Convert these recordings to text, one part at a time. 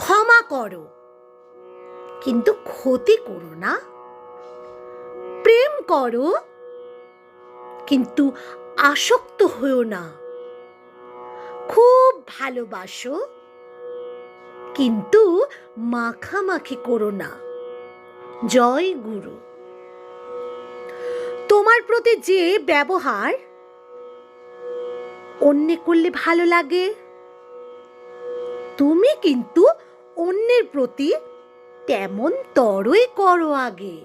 ক্ষমা করো কিন্তু ক্ষতি করো না। প্রেম করো কিন্তু আসক্ত হও না। খুব ভালোবাসো কিন্তু মাখামাখি করো না। জয় গুরু। তোমার প্রতি যে ব্যবহার অন্যে করলে ভালো লাগে, তুমি কিন্তু অন্যের প্রতি তেমন তরই করো আগে।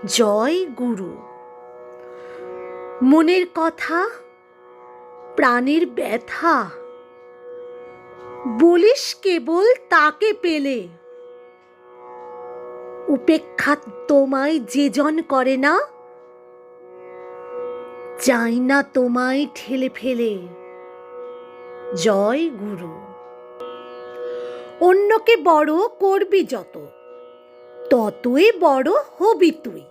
জয় গুরু। মনের কথা, প্রাণের ব্যথা বলিস কেবল তাকে পেলে। উপেক্ষা তোমায় যেজন করে না, চাই না তোমায় ঠেলে ফেলে। জয় গুরু। অন্যকে বড় করবি যত, ততই বড় হবি তুই।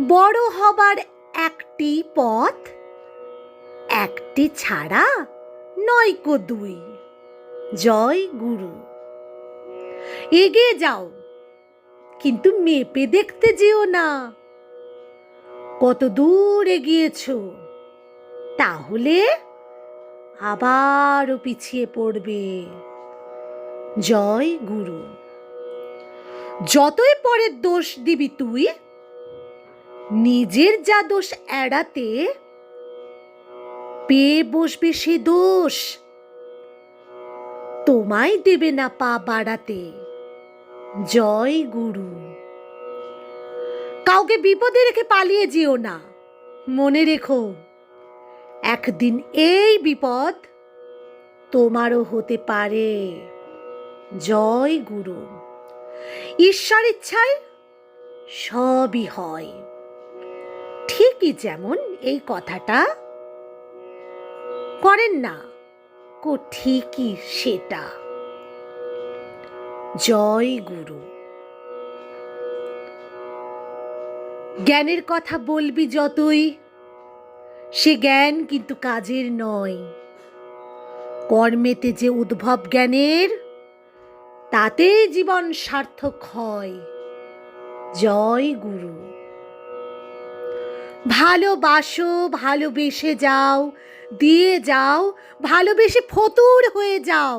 বড় হবার একটি পথ, একটি ছাড়া নয়কো দুই। জয় গুরু। এগিয়ে যাও কিন্তু মেপে দেখতে যেও না কত দূর এগিয়েছো, তাহলে আবারও পিছিয়ে পড়বে। জয় গুরু। যতই পরের দোষ দিবি তুই, নিজের যা দোষ এড়াতে পেয়ে বসবে সে দোষ, তোমায় দেবে না পা বাড়াতে। জয় গুরু। কাউকে বিপদে রেখে পালিয়ে যেও না। মনে রেখো একদিন এই বিপদ তোমারও হতে পারে। জয় গুরু। ঈশ্বর ইচ্ছায় সবই হয়, ঠিকই যেমন এই কথাটা করেন না কো ঠিকই সেটা। জয় গুরু। জ্ঞানের কথা বলবি যতই, সে জ্ঞান কিন্তু কাজের নয়। কর্মেতে যে উদ্ভব জ্ঞানের, তাতে জীবন সার্থক হয়। জয় গুরু। ভালোবাসো, ভালোবেসে যাও, দিয়ে যাও, ভালোবেসে ফতুর হয়ে যাও,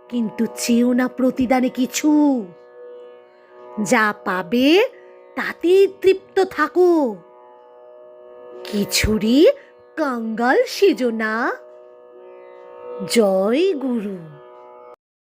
কিন্তু চেও না প্রতিদানে কিছু। যা পাবে তাতেই তৃপ্ত থাকো, কিছুরই কাঙ্গাল সেজো না। জয় গুরু।